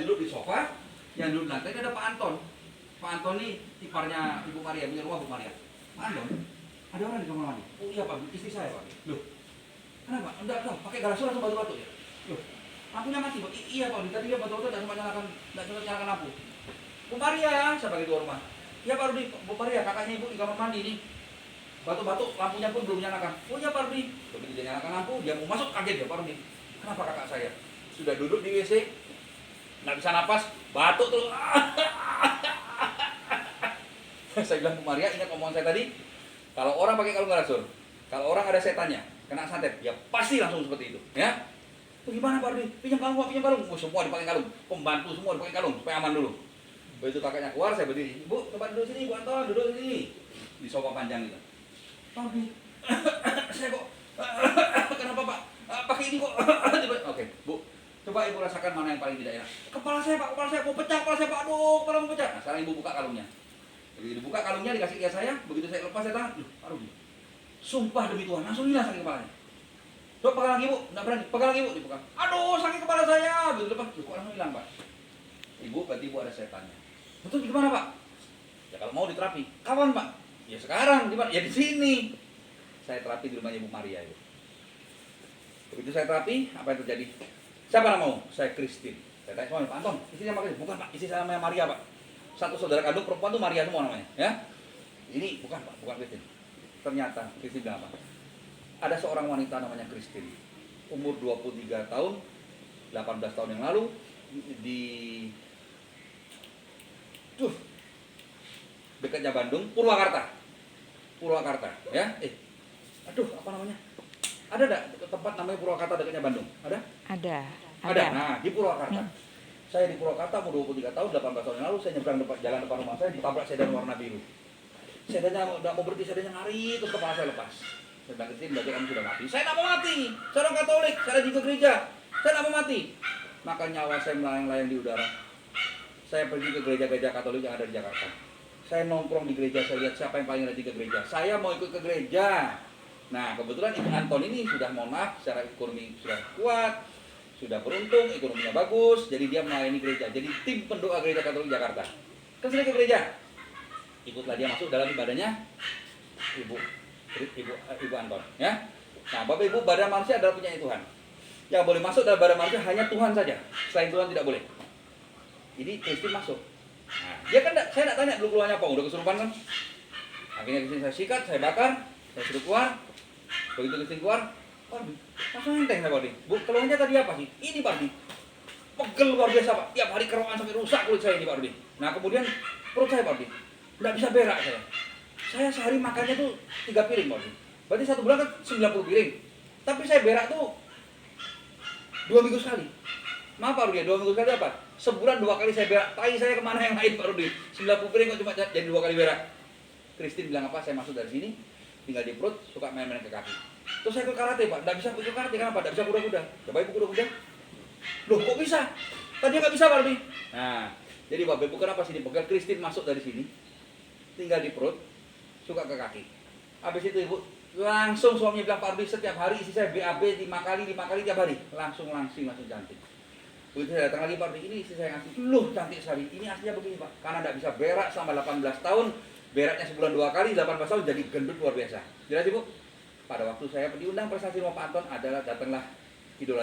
duduk di sofa, yang duduk di lantai ini ada Pak Anton. Pak Anton nih iparnya Ibu Maria, punya rumah Bu Maria. Pak Anton, ada orang di kamar mandi. Oh iya Pak, istri saya Pak. Loh, kenapa? Enggak, pakai garasi langsung batu-batu ya. Loh, lampunya mati Pak. Iya Pak, tadi dia batu-batu tidak sempat nyalakan lampu. Bu Maria, saya bagi keluar rumah. Iya Pak Rudi, Bu Maria, kakaknya Ibu di kamar mandi nih. Batu-batu, lampunya pun belum nyalakan. Oh iya Pak Rudi, begitu dia nyalakan lampu, dia mau masuk kaget ya Pak Rudi. Kenapa kakak saya? Sudah duduk di WC, nggak bisa napas, batuk terus. Saya bilang, Bu Maria, ingat omongan saya tadi, kalau orang pakai kalung ngerasur, kalau orang ada setannya, kena santet, ya pasti langsung seperti itu, ya. Itu gimana Pak Rudi? Pinjam kalung, Pak, pinjam kalung. Oh, semua dipakai kalung, pembantu semua dipakai kalung, supaya aman dulu. Begitu kakaknya keluar, saya berdiri, Bu, coba duduk sini, Bu Anton, duduk sini. Di sofa panjang gitu. Pak Rudi, saya kok, kenapa Pak? Pakai ini kok. Oke, Bu, coba Ibu rasakan mana yang paling tidak enak. Kepala saya Pak, kepala saya mau pecah, kepala saya Pak, aduh, kepala mau pecah. Nah, sekarang Ibu buka kalungnya. Begitu dibuka kalungnya, dikasih ke saya, begitu saya lepas saya tangan, Pak Rudi, sumpah demi Tuhan, langsung hilang sakit kepalanya. Coba pegang lagi Bu, nggak berani, pegang lagi Bu, dipegang. Aduh, sakit kepala saya. Begitu lepas, kok langsung hilang Pak. Ibu, berarti Ibu ada setannya. Betul gimana Pak? Ya kalau mau diterapi, kawan Pak? Ya sekarang, gimana? Ya di sini. Saya terapi di rumahnya Bu Maria itu. Begitu saya terapi, apa yang terjadi? Siapa nama mau? Saya Christine. Saya tanya sama Pak Anton, istrinya Maria? Bukan Pak, istri saya namanya Maria Pak. Satu saudara kandung perempuan itu Maria semua namanya, ya. Ini bukan Pak, bukan Christine. Ternyata Christine bilang apa? Ada seorang wanita namanya Christine, umur 23 tahun, 18 tahun yang lalu di dekatnya Bandung, Purwakarta, ya. Aduh, apa namanya? Ada enggak tempat namanya Purwakarta dekatnya Bandung? Ada? Ada. Nah, di Purwakarta. Saya di Purwakarta umur 23 tahun, 18 tahun yang lalu, saya nyebrang jalan depan rumah saya, ditabrak sedan warna biru. Sedannya enggak mau berhenti, sedannya lari, terus kepala saya lepas. Saya bilang, Christine, berarti kamu sudah mati. Saya enggak mau mati. Saya orang Katolik, saya di gereja. Saya enggak mau mati. Maka nyawa saya melayang-layang di udara. Saya pergi ke gereja-gereja Katolik yang ada di Jakarta. Saya nongkrong di gereja, saya lihat siapa yang paling rajin ke gereja. Saya mau ikut ke gereja. Nah, kebetulan Ibu Anton ini sudah, mohon maaf, secara ekonomi sudah kuat, sudah beruntung, ekonominya bagus, jadi dia melayani gereja. Jadi tim pendoa gereja Katolik Jakarta. Kan saya ke gereja. Ikutlah dia masuk dalam ibadahnya Ibu Anton, ya. Nah, Bapak Ibu, badan manusia adalah punya Tuhan. Yang boleh masuk dalam badan manusia hanya Tuhan saja. Selain Tuhan tidak boleh. Ini Christine masuk. Nah, dia kan saya enggak tanya dulu keluarnya apa, udah kesurupan kan? Akhirnya Christine saya sikat, saya bakar, saya suruh keluar. Begitu Christine keluar, langsung enteng saya Pak Rudi. Bu, keluarnya tadi apa sih? Ini Pak Rudi. Pegel luar biasa Pak. Tiap hari kerokan sampai rusak kulit saya ini Pak Rudi. Nah, kemudian perut saya Pak Rudi, nggak bisa berak saya. Saya sehari makannya tuh 3 piring Pak Rudi. Berarti 1 bulan kan 90 piring. Tapi saya berak tuh 2 minggu sekali. Maaf Pak Rudi, 2 minggu sekali apa? Sebulan 2 kali saya berak. Tai saya kemana yang lain Pak Rudi? 90 piring kok cuma jadi 2 kali berak. Christine bilang apa? Saya masuk dari sini, tinggal di perut, suka main-main ke kaki. Terus saya ke karate Pak, nggak bisa ikut karate, kenapa? Nggak bisa kuda-kuda. Coba Ibu kuda-kuda. Loh kok bisa? Tadinya nggak bisa Pak Rudi. Nah, jadi Bapak Ibu kenapa sini pegal? Christine masuk dari sini, tinggal di perut, suka ke kaki. Habis itu Ibu, langsung suaminya bilang, Pak Rudi setiap hari isi saya BAB 5 kali tiap hari. Langsung cantik. Begitu saya datang lagi Pak Rudi, ini istri saya ngasih, loh cantik sekali. Ini aslinya begini Pak, karena nggak bisa berak selama 18 tahun, beraknya sebulan 2 kali, 18 tahun jadi gendut luar biasa. Jelas Ibu? Pada waktu saya diundang prestasi rumah Pak Anton adalah datanglah idola